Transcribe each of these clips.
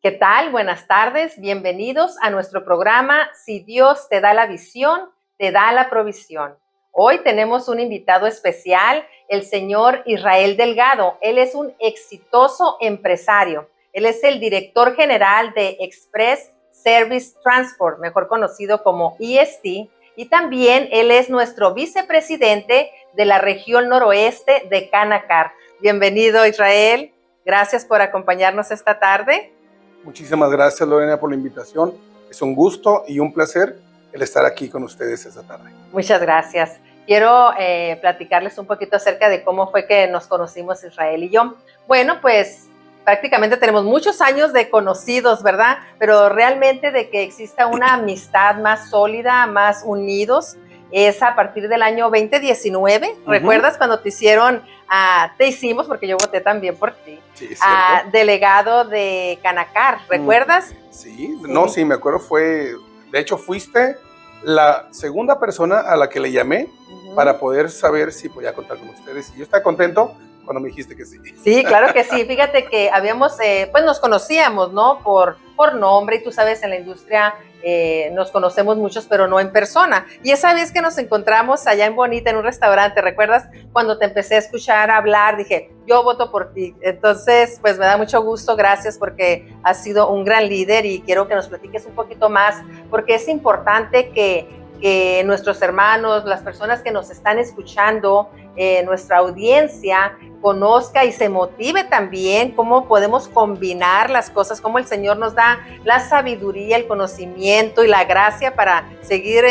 ¿Qué tal? Buenas tardes, bienvenidos a nuestro programa Si Dios te da la visión, te da la provisión. Hoy tenemos un invitado especial, el señor Israel Delgado. Él es un exitoso empresario. Él es el director general de Express Service Transport, mejor conocido como EST, y también él es nuestro vicepresidente de la región noroeste de Canacar. Bienvenido, Israel. Gracias por acompañarnos esta tarde. Muchísimas gracias, Lorena, por la invitación. Es un gusto y un placer el estar aquí con ustedes esta tarde. Muchas gracias. Quiero platicarles un poquito acerca de cómo fue que nos conocimos Israel y yo. Bueno, pues prácticamente tenemos muchos años de conocidos, ¿verdad? Pero realmente de que exista una amistad más sólida, más unidos, es a partir del año 2019. ¿Recuerdas cuando te hicimos, porque yo voté también por ti, sí, delegado de Canacar? ¿Recuerdas? Sí, no, sí, me acuerdo. De hecho, fuiste la segunda persona a la que le llamé para poder saber si podía contar con ustedes. Y yo estaba contento cuando me dijiste que sí. Sí, claro que sí. Fíjate que pues nos conocíamos, ¿no? Por nombre, y tú sabes, en la industria nos conocemos muchos, pero no en persona. Y esa vez que nos encontramos allá en Bonita, en un restaurante, ¿recuerdas? Cuando te empecé a escuchar hablar, dije, yo voto por ti. Entonces, pues me da mucho gusto, gracias, porque has sido un gran líder y quiero que nos platiques un poquito más, porque es importante que nuestros hermanos, las personas que nos están escuchando, nuestra audiencia, conozca y se motive también cómo podemos combinar las cosas, cómo el Señor nos da la sabiduría, el conocimiento y la gracia para seguir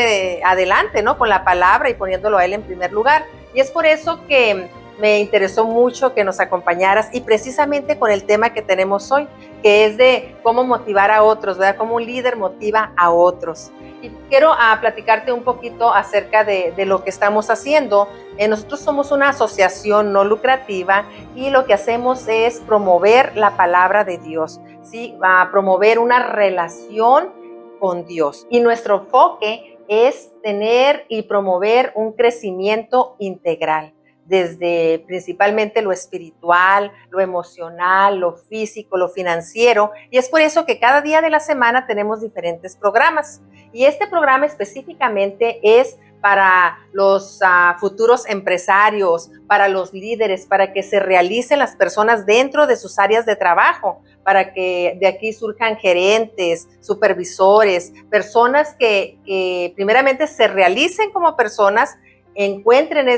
adelante, ¿no? Con la palabra y poniéndolo a Él en primer lugar. Y es por eso que me interesó mucho que nos acompañaras, y precisamente con el tema que tenemos hoy, que es de cómo motivar a otros, ¿verdad? Cómo un líder motiva a otros. Y quiero platicarte un poquito acerca de lo que estamos haciendo. Nosotros somos una asociación no lucrativa y lo que hacemos es promover la palabra de Dios, ¿sí? Promover una relación con Dios. Y nuestro enfoque es tener y promover un crecimiento integral, desde principalmente lo espiritual, lo emocional, lo físico, lo financiero, y es por eso que cada día de la semana tenemos diferentes programas, y este programa específicamente es para los futuros empresarios, para los líderes, para que se realicen las personas dentro de sus áreas de trabajo, para que de aquí surjan gerentes, supervisores, personas que primeramente se realicen como personas, encuentren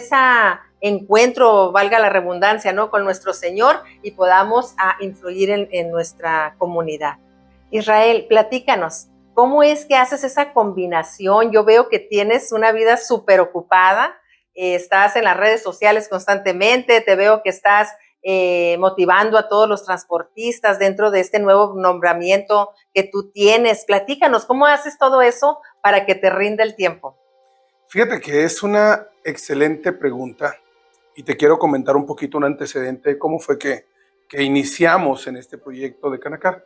encuentro, valga la redundancia, ¿no? Con nuestro Señor, y podamos influir en nuestra comunidad. Israel, platícanos, ¿cómo es que haces esa combinación? Yo veo que tienes una vida súper ocupada, estás en las redes sociales constantemente, te veo que estás motivando a todos los transportistas dentro de este nuevo nombramiento que tú tienes. Platícanos, ¿cómo haces todo eso para que te rinda el tiempo? Fíjate que es una excelente pregunta y te quiero comentar un poquito un antecedente de cómo fue que iniciamos en este proyecto de Canacar.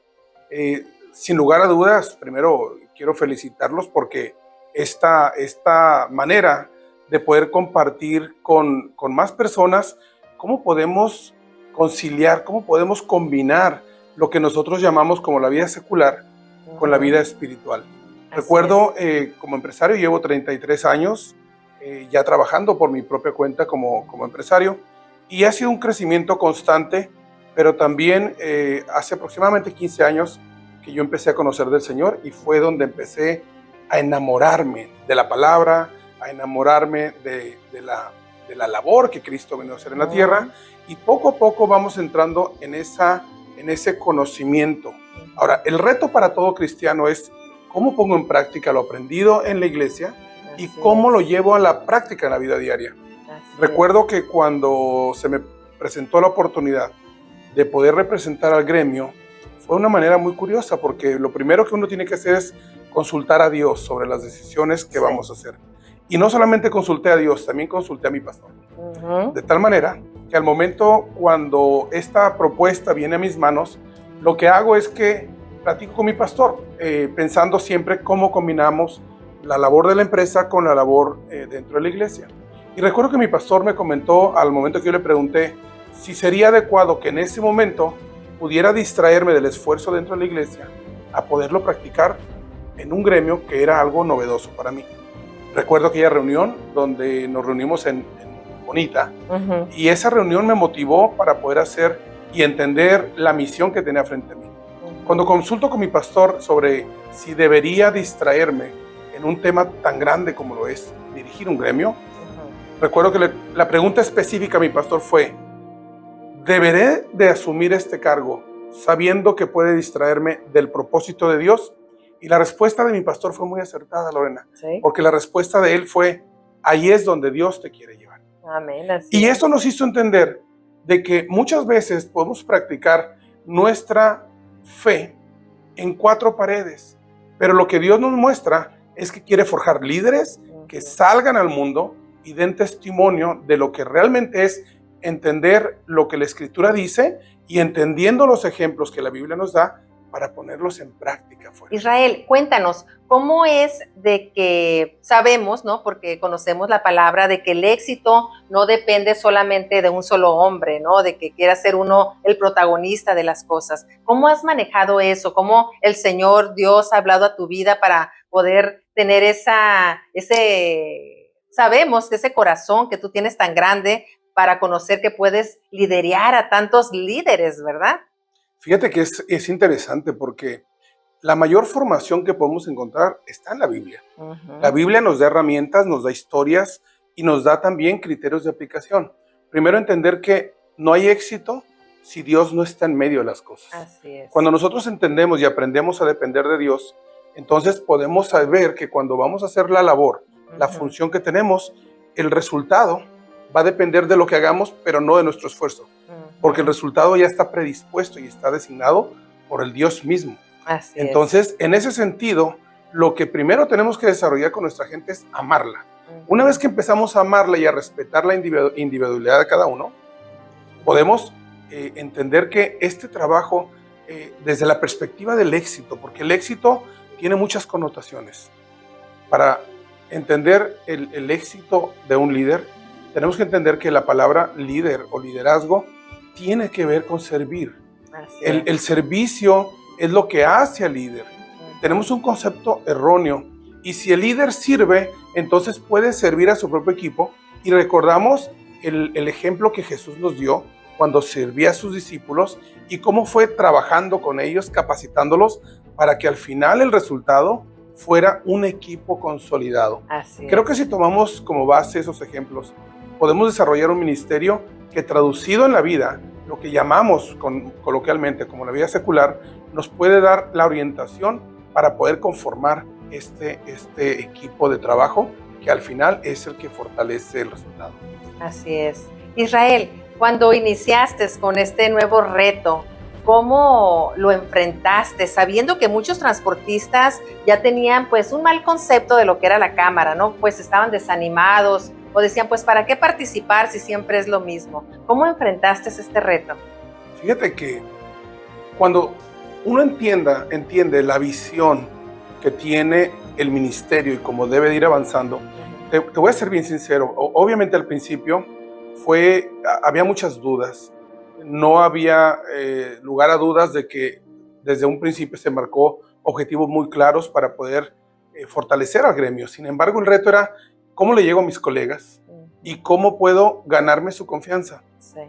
Sin lugar a dudas, primero quiero felicitarlos porque esta manera de poder compartir con más personas cómo podemos conciliar, cómo podemos combinar lo que nosotros llamamos como la vida secular con la vida espiritual. Recuerdo, como empresario, llevo 33 años ya trabajando por mi propia cuenta como empresario, y ha sido un crecimiento constante, pero también hace aproximadamente 15 años que yo empecé a conocer del Señor, y fue donde empecé a enamorarme de la palabra, a enamorarme de la labor que Cristo vino a hacer en la tierra, y poco a poco vamos entrando en ese conocimiento. Ahora, el reto para todo cristiano es cómo pongo en práctica lo aprendido en la iglesia y cómo lo llevo a la práctica en la vida diaria. Recuerdo que cuando se me presentó la oportunidad de poder representar al gremio, fue una manera muy curiosa, porque lo primero que uno tiene que hacer es consultar a Dios sobre las decisiones que vamos a hacer. Y no solamente consulté a Dios, también consulté a mi pastor. De tal manera que al momento cuando esta propuesta viene a mis manos, lo que hago es que platico con mi pastor, pensando siempre cómo combinamos la labor de la empresa con la labor dentro de la iglesia. Y recuerdo que mi pastor me comentó, al momento que yo le pregunté si sería adecuado que en ese momento pudiera distraerme del esfuerzo dentro de la iglesia a poderlo practicar en un gremio que era algo novedoso para mí. Recuerdo aquella reunión donde nos reunimos en Bonita, y esa reunión me motivó para poder hacer y entender la misión que tenía frente a mí. Cuando consulto con mi pastor sobre si debería distraerme en un tema tan grande como lo es dirigir un gremio, recuerdo que la pregunta específica a mi pastor fue: ¿deberé de asumir este cargo sabiendo que puede distraerme del propósito de Dios? Y la respuesta de mi pastor fue muy acertada, Lorena, Sí. porque la respuesta de él fue: ahí es donde Dios te quiere llevar. Amén, así Y es. eso nos hizo entender de que muchas veces podemos practicar nuestra fe en 4 paredes, pero lo que Dios nos muestra es que quiere forjar líderes que salgan al mundo y den testimonio de lo que realmente es entender lo que la Escritura dice y entendiendo los ejemplos que la Biblia nos da para ponerlos en práctica fuera. Israel, cuéntanos, ¿cómo es de que sabemos, ¿no? Porque conocemos la palabra de que el éxito no depende solamente de un solo hombre, ¿no? De que quiera ser uno el protagonista de las cosas. ¿Cómo has manejado eso? ¿Cómo el Señor Dios ha hablado a tu vida para poder tener sabemos que ese corazón que tú tienes tan grande para conocer que puedes liderar a tantos líderes, ¿verdad? Fíjate que es interesante porque la mayor formación que podemos encontrar está en la Biblia. La Biblia nos da herramientas, nos da historias y nos da también criterios de aplicación. Primero, entender que no hay éxito si Dios no está en medio de las cosas. Así es. Cuando nosotros entendemos y aprendemos a depender de Dios, entonces podemos saber que cuando vamos a hacer la labor, la función que tenemos, el resultado va a depender de lo que hagamos, pero no de nuestro esfuerzo. Porque el resultado ya está predispuesto y está designado por el Dios mismo. Así Entonces, en ese sentido, lo que primero tenemos que desarrollar con nuestra gente es amarla. Una vez que empezamos a amarla y a respetar la individualidad de cada uno, podemos entender que este trabajo, desde la perspectiva del éxito, porque el éxito tiene muchas connotaciones. Para entender el éxito de un líder, tenemos que entender que la palabra líder o liderazgo tiene que ver con servir. El servicio es lo que hace al líder. Tenemos un concepto erróneo y si el líder sirve, entonces puede servir a su propio equipo. Y recordamos el ejemplo que Jesús nos dio cuando servía a sus discípulos y cómo fue trabajando con ellos, capacitándolos para que al final el resultado fuera un equipo consolidado. Creo que si tomamos como base esos ejemplos, podemos desarrollar un ministerio que, traducido en la vida, lo que llamamos coloquialmente como la vida secular, nos puede dar la orientación para poder conformar este equipo de trabajo que al final es el que fortalece el resultado. Así es. Israel, cuando iniciaste con este nuevo reto, ¿cómo lo enfrentaste? Sabiendo que muchos transportistas ya tenían pues un mal concepto de lo que era la cámara, ¿no? Pues estaban desanimados o decían, pues, ¿para qué participar si siempre es lo mismo? ¿Cómo enfrentaste este reto? Fíjate que cuando uno entiende la visión que tiene el ministerio y cómo debe de ir avanzando, te voy a ser bien sincero. Obviamente al principio había muchas dudas. No había lugar a dudas de que desde un principio se marcó objetivos muy claros para poder fortalecer al gremio. Sin embargo, el reto era cómo le llego a mis colegas y cómo puedo ganarme su confianza. Sí.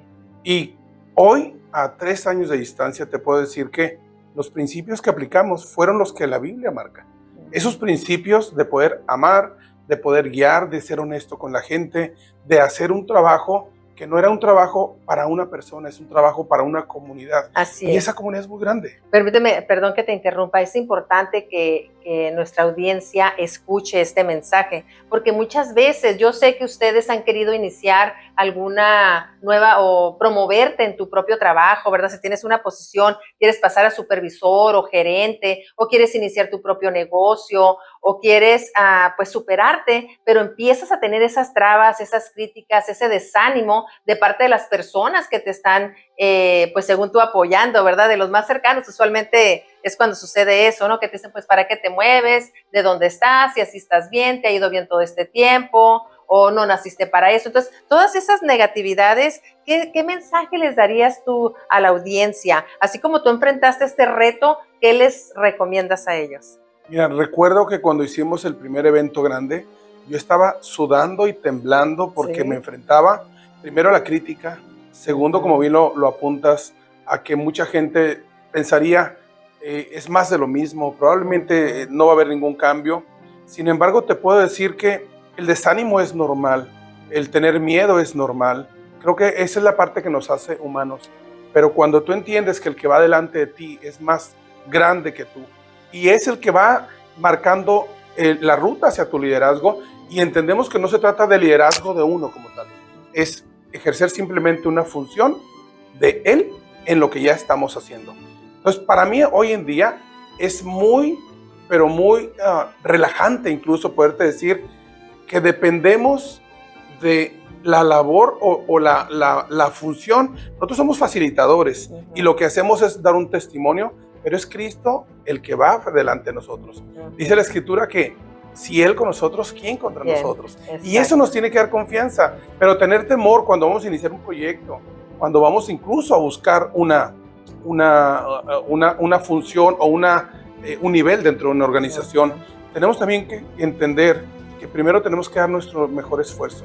Y hoy, a 3 años de distancia, te puedo decir que los principios que aplicamos fueron los que la Biblia marca. Esos principios de poder amar, de poder guiar, de ser honesto con la gente, de hacer un trabajo que no era un trabajo para una persona, es un trabajo para una comunidad. Así y es. Esa comunidad es muy grande. Permíteme, perdón que te interrumpa, es importante que nuestra audiencia escuche este mensaje, porque muchas veces yo sé que ustedes han querido iniciar alguna nueva o promoverte en tu propio trabajo, ¿verdad? Si tienes una posición, quieres pasar a supervisor o gerente, o quieres iniciar tu propio negocio, o quieres pues superarte, pero empiezas a tener esas trabas, esas críticas, ese desánimo de parte de las personas que te están, pues según tú, apoyando, ¿verdad? De los más cercanos, usualmente es cuando sucede eso, ¿no? Que te dicen, pues, ¿para qué te mueves? ¿De dónde estás? Si así estás bien, ¿te ha ido bien todo este tiempo? o no naciste para eso. Entonces, todas esas negatividades, ¿qué mensaje les darías tú a la audiencia? Así como tú enfrentaste este reto, ¿qué les recomiendas a ellos? Mira, recuerdo que cuando hicimos el primer evento grande, yo estaba sudando y temblando porque me Sí. enfrentaba primero a la crítica, segundo, como bien lo apuntas, a que mucha gente pensaría, es más de lo mismo, probablemente no va a haber ningún cambio. Sin embargo, te puedo decir que el desánimo es normal, el tener miedo es normal. Creo que esa es la parte que nos hace humanos. Pero cuando tú entiendes que el que va delante de ti es más grande que tú y es el que va marcando la ruta hacia tu liderazgo, y entendemos que no se trata de liderazgo de uno como tal, es ejercer simplemente una función de él en lo que ya estamos haciendo. Entonces, para mí hoy en día es muy, pero muy relajante incluso poderte decir que dependemos de la labor o la función. Nosotros somos facilitadores y lo que hacemos es dar un testimonio, pero es Cristo el que va delante de nosotros. Dice la Escritura que si Él con nosotros, ¿quién contra nosotros? Exacto. Y eso nos tiene que dar confianza, pero tener temor cuando vamos a iniciar un proyecto, cuando vamos incluso a buscar una función o un nivel dentro de una organización, tenemos también que entender que primero tenemos que dar nuestro mejor esfuerzo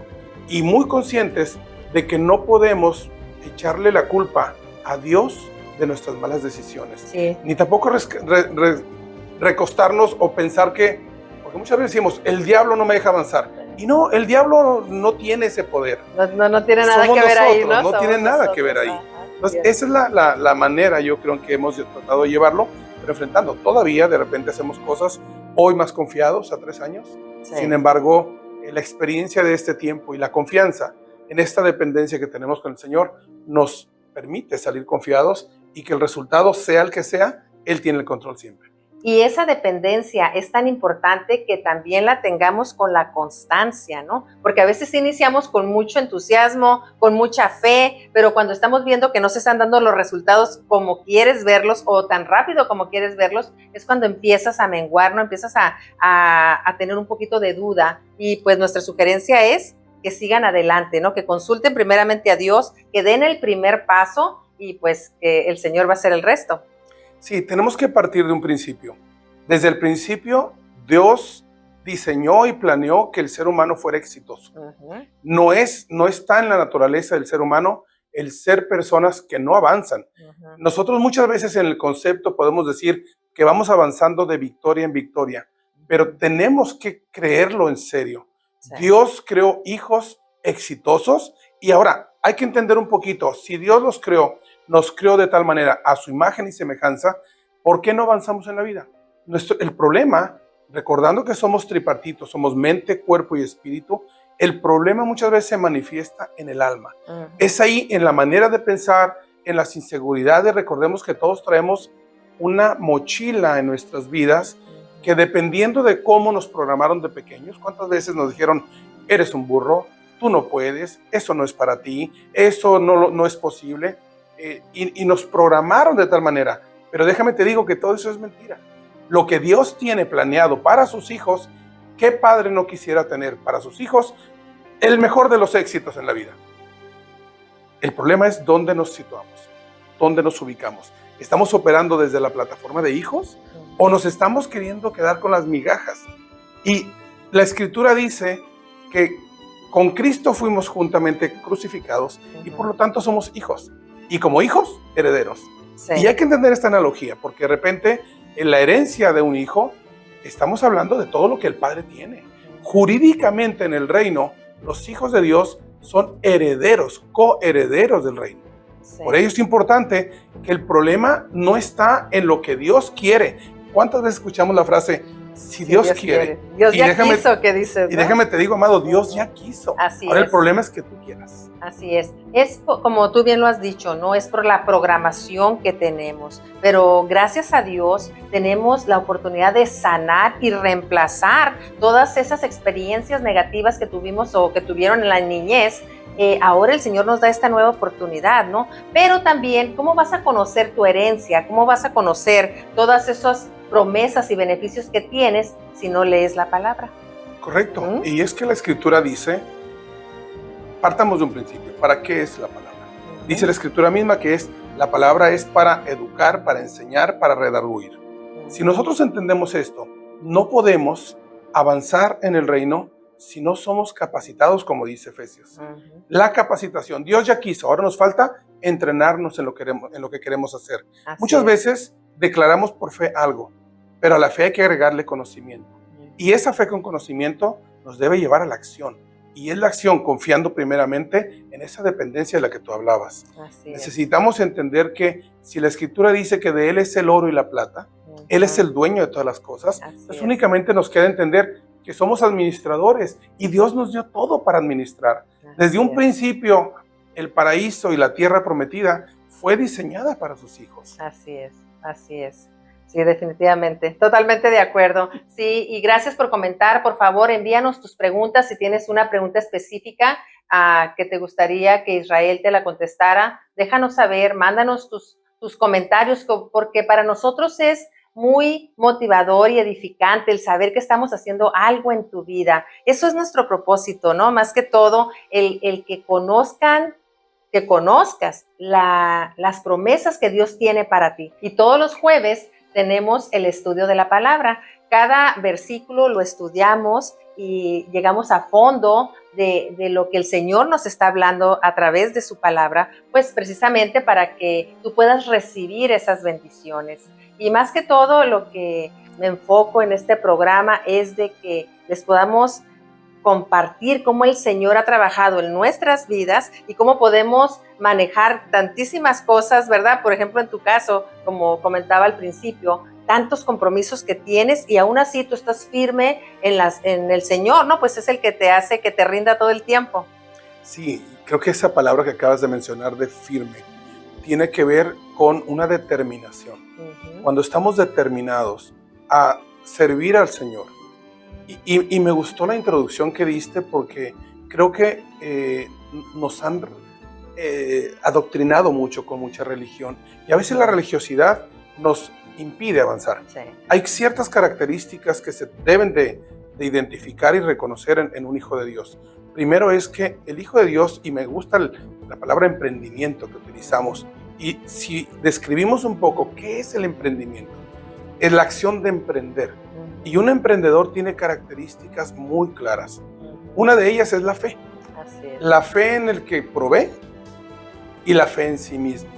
y muy conscientes de que no podemos echarle la culpa a Dios de nuestras malas decisiones, Sí. ni tampoco recostarnos o pensar que, porque muchas veces decimos, el diablo no me deja avanzar. Y no, el diablo no tiene ese poder. No tiene nada Somos que ver ahí, nosotros, ¿no? no tiene nada que ver ahí. Entonces, esa es la manera, yo creo, que hemos tratado de llevarlo, pero enfrentando. Todavía, de repente, hacemos cosas hoy más confiados a 3 años. Sí. Sin embargo, la experiencia de este tiempo y la confianza en esta dependencia que tenemos con el Señor nos permite salir confiados y que el resultado, sea el que sea, Él tiene el control siempre. Y esa dependencia es tan importante que también la tengamos con la constancia, ¿no? Porque a veces iniciamos con mucho entusiasmo, con mucha fe, pero cuando estamos viendo que no se están dando los resultados como quieres verlos o tan rápido como quieres verlos, es cuando empiezas a menguar, ¿no? Empiezas a tener un poquito de duda. Y pues nuestra sugerencia es que sigan adelante, ¿no? Que consulten primeramente a Dios, que den el primer paso y pues que el Señor va a hacer el resto. Sí, tenemos que partir de un principio. Desde el principio, Dios diseñó y planeó que el ser humano fuera exitoso. No está en la naturaleza del ser humano el ser personas que no avanzan. Nosotros muchas veces en el concepto podemos decir que vamos avanzando de victoria en victoria, pero tenemos que creerlo en serio. Sí. Dios creó hijos exitosos y ahora hay que entender un poquito, si Dios nos creó de tal manera a su imagen y semejanza, ¿por qué no avanzamos en la vida? El problema, recordando que somos tripartitos, somos mente, cuerpo y espíritu, el problema muchas veces se manifiesta en el alma. Es ahí en la manera de pensar, en las inseguridades. Recordemos que todos traemos una mochila en nuestras vidas que dependiendo de cómo nos programaron de pequeños, cuántas veces nos dijeron, eres un burro, tú no puedes, eso no es para ti, eso no es posible. Y nos programaron de tal manera, pero déjame te digo que todo eso es mentira. Lo que Dios tiene planeado para sus hijos, ¿qué padre no quisiera tener para sus hijos el mejor de los éxitos en la vida? El problema es dónde nos situamos, dónde nos ubicamos. ¿Estamos operando desde la plataforma de hijos o nos estamos queriendo quedar con las migajas? Y la Escritura dice que con Cristo fuimos juntamente crucificados y por lo tanto somos hijos. Y como hijos, herederos. Sí. Y hay que entender esta analogía, porque de repente en la herencia de un hijo estamos hablando de todo lo que el padre tiene. Jurídicamente en el reino, los hijos de Dios son herederos, coherederos del reino. Sí. Por ello es importante que el problema no está en lo que Dios quiere. ¿Cuántas veces escuchamos la frase, si Dios quiere? Dios ya quiso, ¿qué dices? Y déjame te digo, amado, Dios ya quiso. Así Ahora es. El problema es que tú quieras. Así es. Es como tú bien lo has dicho, no es por la programación que tenemos, pero gracias a Dios tenemos la oportunidad de sanar y reemplazar todas esas experiencias negativas que tuvimos o que tuvieron en la niñez. Ahora el Señor nos da esta nueva oportunidad, ¿no? Pero también, ¿cómo vas a conocer tu herencia? ¿Cómo vas a conocer todas esas promesas y beneficios que tienes si no lees la palabra? Correcto. Y es que la Escritura dice partamos de un principio. ¿Para qué es la palabra? Dice la Escritura misma que la palabra es para educar, para enseñar, para redarguir. Si nosotros entendemos esto, no podemos avanzar en el reino si no somos capacitados, como dice Efesios. La capacitación, Dios ya quiso, ahora nos falta entrenarnos en lo que queremos hacer. Muchas veces declaramos por fe algo, pero a la fe hay que agregarle conocimiento. Y esa fe con conocimiento nos debe llevar a la acción. Y es la acción confiando primeramente en esa dependencia de la que tú hablabas. Necesitamos entender que si la Escritura dice que de Él es el oro y la plata, Él es el dueño de todas las cosas, pues únicamente nos queda entender que somos administradores y Dios nos dio todo para administrar. Desde un principio, el paraíso y la tierra prometida fue diseñada para sus hijos. Así es, así es. Sí, definitivamente, totalmente de acuerdo. Sí, y gracias por comentar. Por favor, envíanos tus preguntas. Si tienes una pregunta específica que te gustaría que Israel te la contestara, déjanos saber, mándanos tus comentarios, porque para nosotros es muy motivador y edificante el saber que estamos haciendo algo en tu vida. Eso es nuestro propósito, ¿no? Más que todo, el que conozcas las promesas que Dios tiene para ti. Y todos los jueves tenemos el estudio de la palabra. Cada versículo lo estudiamos y llegamos a fondo de lo que el Señor nos está hablando a través de su palabra, pues precisamente para que tú puedas recibir esas bendiciones. Y más que todo, lo que me enfoco en este programa es de que les podamos compartir cómo el Señor ha trabajado en nuestras vidas y cómo podemos manejar tantísimas cosas, ¿verdad? Por ejemplo, en tu caso, como comentaba al principio, tantos compromisos que tienes y aún así tú estás firme en el Señor, ¿no? Pues es el que te hace que te rinda todo el tiempo. Sí, creo que esa palabra que acabas de mencionar de firme tiene que ver con una determinación. Cuando estamos determinados a servir al Señor, y me gustó la introducción que diste porque creo que nos han adoctrinado mucho con mucha religión y a veces la religiosidad nos impide avanzar. Sí. Hay ciertas características que se deben de identificar y reconocer en un hijo de Dios. Primero es que el hijo de Dios, y me gusta la palabra emprendimiento que utilizamos, y si describimos un poco qué es el emprendimiento, es la acción de emprender. Y un emprendedor tiene características muy claras. Una de ellas es la fe. Así es. La fe en el que provee y la fe en sí mismo.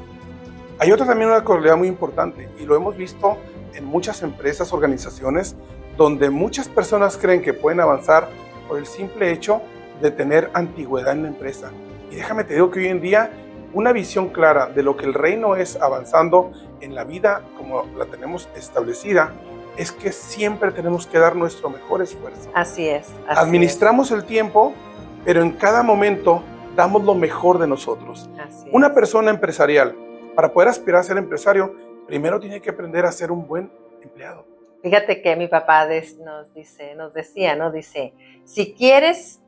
Hay otra también, una cualidad muy importante, y lo hemos visto en muchas empresas, organizaciones, donde muchas personas creen que pueden avanzar por el simple hecho de tener antigüedad en la empresa. Y déjame te digo que hoy en día una visión clara de lo que el reino es avanzando en la vida como la tenemos establecida, es que siempre tenemos que dar nuestro mejor esfuerzo. Así es. Administramos el tiempo, pero en cada momento damos lo mejor de nosotros. Una persona empresarial, para poder aspirar a ser empresario, primero tiene que aprender a ser un buen empleado. Fíjate que mi papá nos decía, ¿no? Dice, si quieres,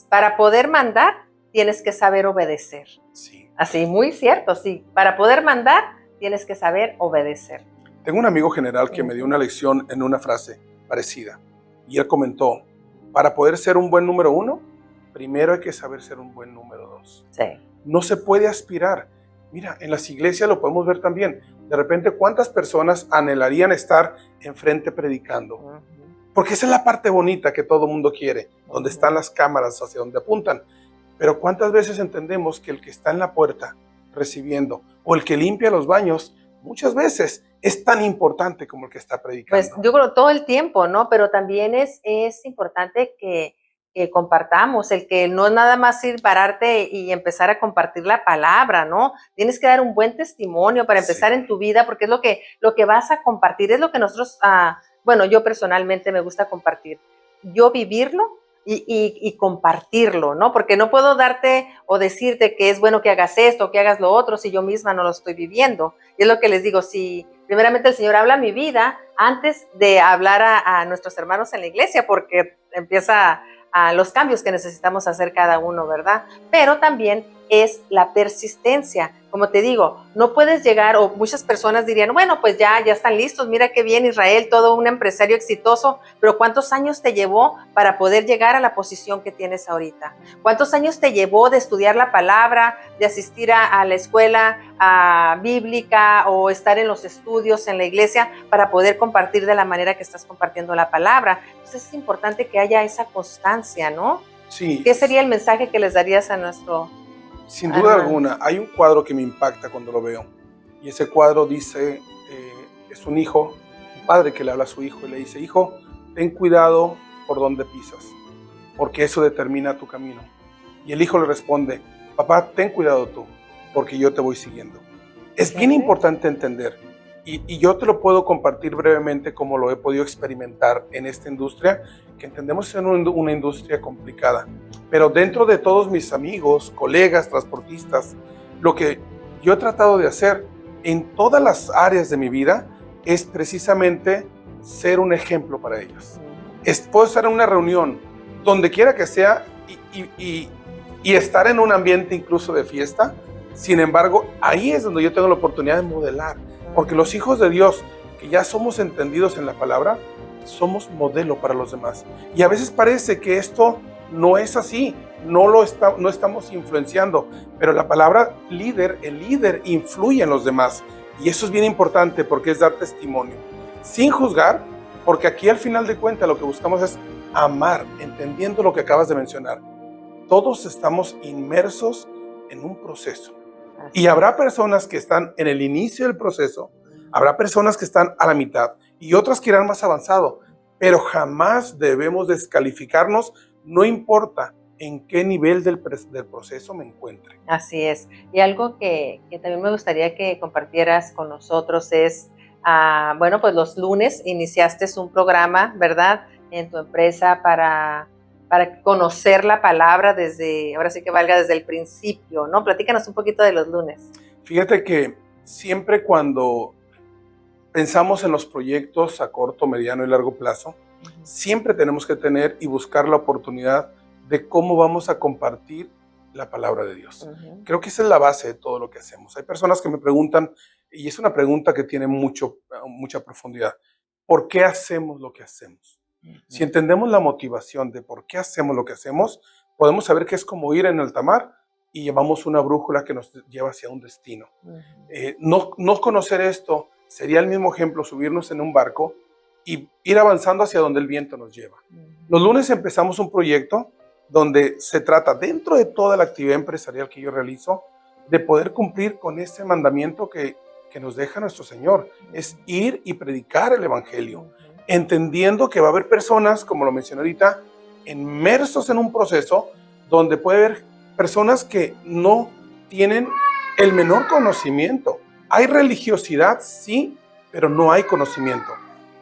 para poder mandar, tienes que saber obedecer. Sí. Así, muy cierto, sí. Para poder mandar, tienes que saber obedecer. Tengo un amigo general que me dio una lección en una frase parecida. Y él comentó, para poder ser un buen número 1, primero hay que saber ser un buen número 2. Sí. No se puede aspirar. Mira, en las iglesias lo podemos ver también. De repente, ¿cuántas personas anhelarían estar enfrente predicando? Porque esa es la parte bonita que todo mundo quiere, donde están las cámaras, hacia donde apuntan. Pero ¿cuántas veces entendemos que el que está en la puerta recibiendo o el que limpia los baños, muchas veces es tan importante como el que está predicando? Pues yo creo todo el tiempo, ¿no? Pero también es importante que compartamos, el que no es nada más ir, pararte y empezar a compartir la palabra, ¿no? Tienes que dar un buen testimonio para empezar en tu vida, porque es lo que vas a compartir, es lo que nosotros, bueno, yo personalmente me gusta compartir, yo vivirlo y compartirlo, ¿no? Porque no puedo darte o decirte que es bueno que hagas esto, que hagas lo otro, si yo misma no lo estoy viviendo. Y es lo que les digo, si primeramente el Señor habla mi vida antes de hablar a nuestros hermanos en la iglesia, porque empieza a los cambios que necesitamos hacer cada uno, ¿verdad? Pero también es la persistencia. Como te digo, no puedes llegar, o muchas personas dirían, bueno, pues ya están listos, mira qué bien Israel, todo un empresario exitoso, pero ¿cuántos años te llevó para poder llegar a la posición que tienes ahorita? ¿Cuántos años te llevó de estudiar la palabra, de asistir a la escuela bíblica o estar en los estudios en la iglesia para poder compartir de la manera que estás compartiendo la palabra? Entonces es importante que haya esa constancia, ¿no? Sí. ¿Qué sería el mensaje que les darías a nuestro... Sin duda alguna, hay un cuadro que me impacta cuando lo veo. Y ese cuadro dice, es un hijo, un padre que le habla a su hijo y le dice, hijo, ten cuidado por donde pisas, porque eso determina tu camino. Y el hijo le responde, papá, ten cuidado tú, porque yo te voy siguiendo. Es bien importante entender, y yo te lo puedo compartir brevemente como lo he podido experimentar en esta industria, que entendemos ser una industria complicada. Pero dentro de todos mis amigos, colegas, transportistas, lo que yo he tratado de hacer en todas las áreas de mi vida es precisamente ser un ejemplo para ellos. Puedo estar en una reunión, donde quiera que sea, y estar en un ambiente incluso de fiesta. Sin embargo, ahí es donde yo tengo la oportunidad de modelar, porque los hijos de Dios, que ya somos entendidos en la palabra, somos modelo para los demás. Y a veces parece que esto no es así, no estamos influenciando, pero la palabra líder, el líder influye en los demás, y eso es bien importante porque es dar testimonio, sin juzgar, porque aquí al final de cuentas lo que buscamos es amar, entendiendo lo que acabas de mencionar. Todos estamos inmersos en un proceso, y habrá personas que están en el inicio del proceso, habrá personas que están a la mitad, y otras que irán más avanzado, pero jamás debemos descalificarnos, no importa en qué nivel del proceso me encuentre. Así es. Y algo que también me gustaría que compartieras con nosotros es, bueno, pues los lunes iniciaste un programa, ¿verdad?, en tu empresa para conocer la palabra desde, ahora sí que valga desde el principio, ¿no? Platícanos un poquito de los lunes. Fíjate que siempre cuando pensamos en los proyectos a corto, mediano y largo plazo, siempre tenemos que tener y buscar la oportunidad de cómo vamos a compartir la palabra de Dios. Creo que esa es la base de todo lo que hacemos. Hay personas que me preguntan, y es una pregunta que tiene mucha profundidad, ¿por qué hacemos lo que hacemos? Si entendemos la motivación de por qué hacemos lo que hacemos, podemos saber que es como ir en alta mar y llevamos una brújula que nos lleva hacia un destino. No conocer esto sería el mismo ejemplo, subirnos en un barco y ir avanzando hacia donde el viento nos lleva. Los lunes empezamos un proyecto donde se trata, dentro de toda la actividad empresarial que yo realizo, de poder cumplir con este mandamiento que nos deja nuestro Señor, es ir y predicar el Evangelio, entendiendo que va a haber personas, como lo mencioné ahorita, inmersos en un proceso donde puede haber personas que no tienen el menor conocimiento. Hay religiosidad, sí, pero no hay conocimiento.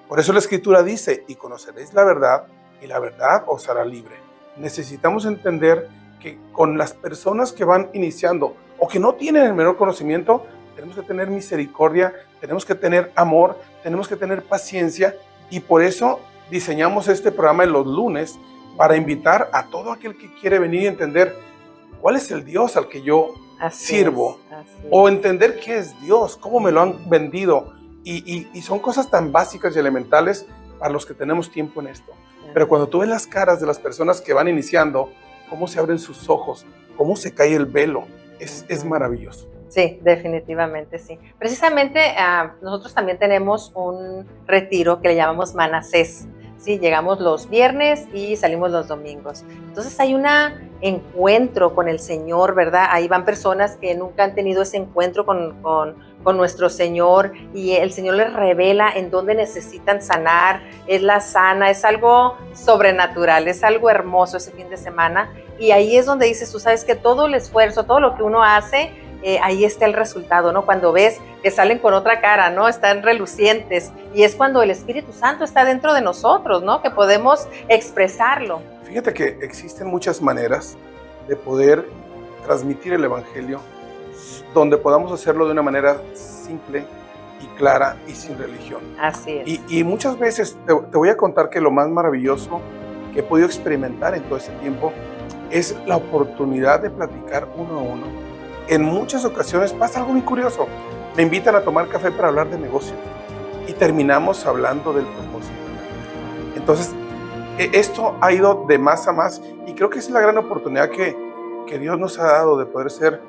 Por eso la Escritura dice, y conoceréis la verdad, y la verdad os hará libre. Necesitamos entender que con las personas que van iniciando o que no tienen el menor conocimiento, tenemos que tener misericordia, tenemos que tener amor, tenemos que tener paciencia, y por eso diseñamos este programa en los lunes para invitar a todo aquel que quiere venir y entender cuál es el Dios al que yo sirvo, o entender qué es Dios, cómo me lo han vendido, y son cosas tan básicas y elementales para los que tenemos tiempo en esto. Pero cuando tú ves las caras de las personas que van iniciando, cómo se abren sus ojos, cómo se cae el velo, es maravilloso. Sí, definitivamente sí. Precisamente nosotros también tenemos un retiro que le llamamos Manasés. Sí, llegamos los viernes y salimos los domingos. Entonces hay un encuentro con el Señor, ¿verdad? Ahí van personas que nunca han tenido ese encuentro con nuestro Señor, y el Señor les revela en dónde necesitan sanar. Él las sana, es algo sobrenatural, es algo hermoso ese fin de semana. Y ahí es donde dices, tú sabes que todo el esfuerzo, todo lo que uno hace, ahí está el resultado, ¿no? Cuando ves que salen con otra cara, ¿no? Están relucientes, y es cuando el Espíritu Santo está dentro de nosotros, ¿no? Que podemos expresarlo. Fíjate que existen muchas maneras de poder transmitir el Evangelio, donde podamos hacerlo de una manera simple y clara y sin religión. Así es. Y muchas veces te voy a contar que lo más maravilloso que he podido experimentar en todo este tiempo es la oportunidad de platicar uno a uno. En muchas ocasiones pasa algo muy curioso. Me invitan a tomar café para hablar de negocio y terminamos hablando del propósito. Entonces, esto ha ido de más a más y creo que es la gran oportunidad que Dios nos ha dado de poder ser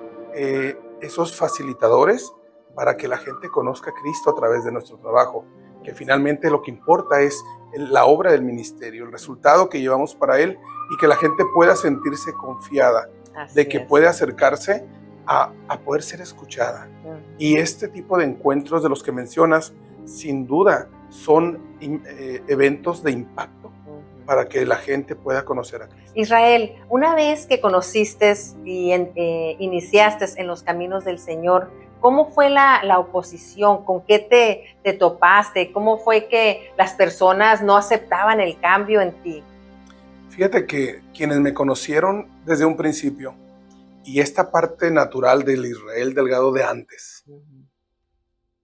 esos facilitadores para que la gente conozca a Cristo a través de nuestro trabajo, que finalmente lo que importa es la obra del ministerio, el resultado que llevamos para Él y que la gente pueda sentirse confiada de que puede acercarse a poder ser escuchada. Y este tipo de encuentros de los que mencionas, sin duda, son eventos de impacto para que la gente pueda conocer a Cristo. Israel, una vez que conociste y iniciaste en los caminos del Señor, ¿cómo fue la oposición? ¿Con qué te topaste? ¿Cómo fue que las personas no aceptaban el cambio en ti? Fíjate que quienes me conocieron desde un principio y esta parte natural del Israel Delgado de antes,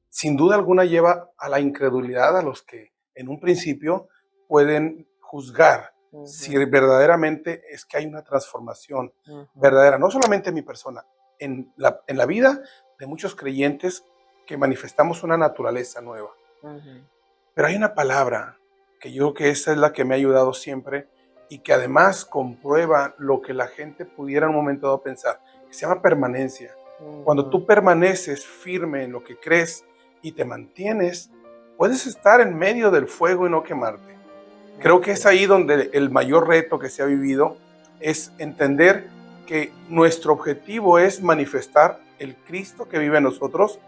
sin duda alguna lleva a la incredulidad a los que en un principio pueden juzgar si verdaderamente es que hay una transformación verdadera, no solamente en mi persona, en la vida de muchos creyentes que manifestamos una naturaleza nueva. Pero hay una palabra que yo creo que esa es la que me ha ayudado siempre y que además comprueba lo que la gente pudiera en un momento dado pensar, que se llama permanencia. Cuando tú permaneces firme en lo que crees y te mantienes, puedes estar en medio del fuego y no quemarte. Creo que es ahí donde el mayor reto que se ha vivido es entender que nuestro objetivo es manifestar el Cristo que vive en nosotros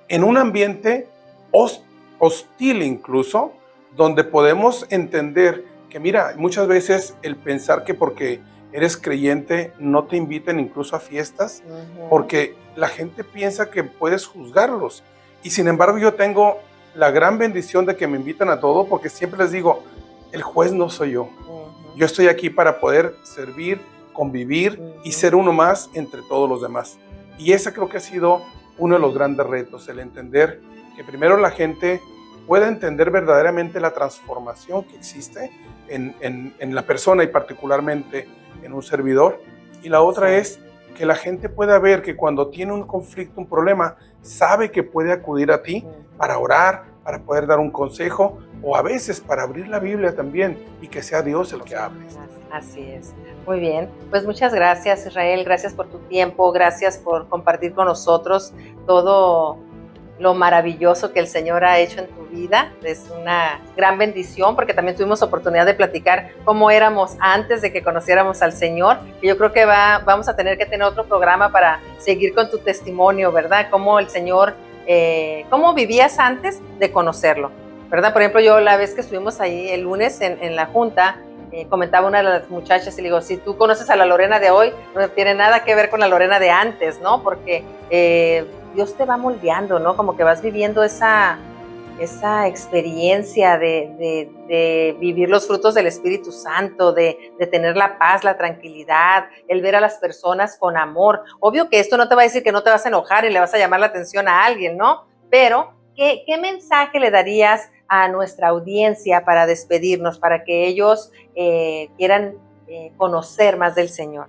en un ambiente hostil incluso, donde podemos entender que, mira, muchas veces el pensar que porque eres creyente no te inviten incluso a fiestas, porque la gente piensa que puedes juzgarlos. Y sin embargo yo tengo la gran bendición de que me invitan a todo, porque siempre les digo, el juez no soy yo. Yo estoy aquí para poder servir, convivir y ser uno más entre todos los demás. Y ese creo que ha sido uno de los grandes retos, el entender que primero la gente pueda entender verdaderamente la transformación que existe en la persona y particularmente en un servidor. Y la otra es que la gente pueda ver que cuando tiene un conflicto, un problema, sabe que puede acudir a ti para orar, para poder dar un consejo o a veces para abrir la Biblia también y que sea Dios el que hable. Así es. Muy bien. Pues muchas gracias, Israel. Gracias por tu tiempo. Gracias por compartir con nosotros todo lo maravilloso que el Señor ha hecho en tu vida. Es una gran bendición porque también tuvimos oportunidad de platicar cómo éramos antes de que conociéramos al Señor. Y yo creo que vamos a tener que tener otro programa para seguir con tu testimonio, ¿verdad? Cómo el Señor, cómo vivías antes de conocerlo, ¿verdad? Por ejemplo, yo la vez que estuvimos ahí el lunes en la junta, comentaba una de las muchachas y le digo, si tú conoces a la Lorena de hoy, no tiene nada que ver con la Lorena de antes, ¿no? Porque Dios te va moldeando, ¿no? Como que vas viviendo esa experiencia de vivir los frutos del Espíritu Santo, de tener la paz, la tranquilidad, el ver a las personas con amor. Obvio que esto no te va a decir que no te vas a enojar y le vas a llamar la atención a alguien, ¿no? Pero, ¿qué mensaje le darías a nuestra audiencia para despedirnos, para que ellos quieran conocer más del Señor?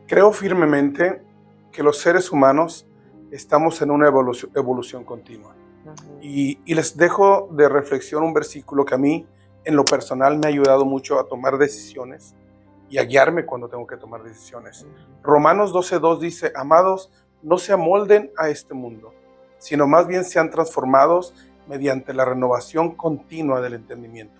Creo firmemente que los seres humanos estamos en una evolución continua. Y les dejo de reflexión un versículo que a mí, en lo personal, me ha ayudado mucho a tomar decisiones y a guiarme cuando tengo que tomar decisiones. Romanos 12:2 dice, amados, no se amolden a este mundo, sino más bien sean transformados mediante la renovación continua del entendimiento.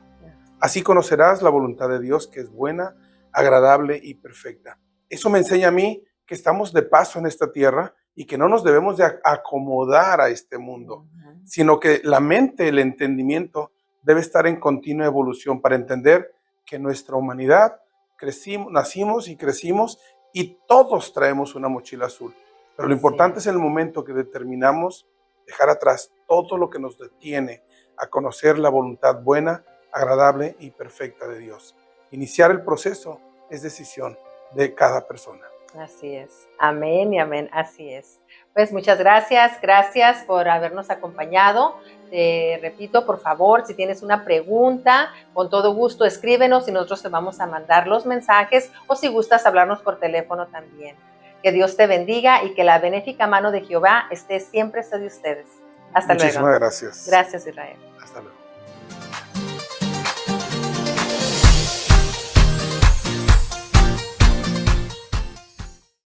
Así conocerás la voluntad de Dios, que es buena, agradable y perfecta. Eso me enseña a mí que estamos de paso en esta tierra y que no nos debemos de acomodar a este mundo, sino que la mente, el entendimiento debe estar en continua evolución para entender que nuestra humanidad nacimos y crecimos y todos traemos una mochila azul. Pero lo importante es el momento que determinamos dejar atrás todo lo que nos detiene a conocer la voluntad buena, agradable y perfecta de Dios. Iniciar el proceso es decisión de cada persona. Así es. Amén y amén. Así es. Pues muchas gracias. Gracias por habernos acompañado. te repito, por favor, si tienes una pregunta, con todo gusto escríbenos y nosotros te vamos a mandar los mensajes, o si gustas hablarnos por teléfono también. Que Dios te bendiga y que la benéfica mano de Jehová esté siempre sobre ustedes. Hasta luego. Muchísimas gracias. Gracias, Israel. Hasta luego.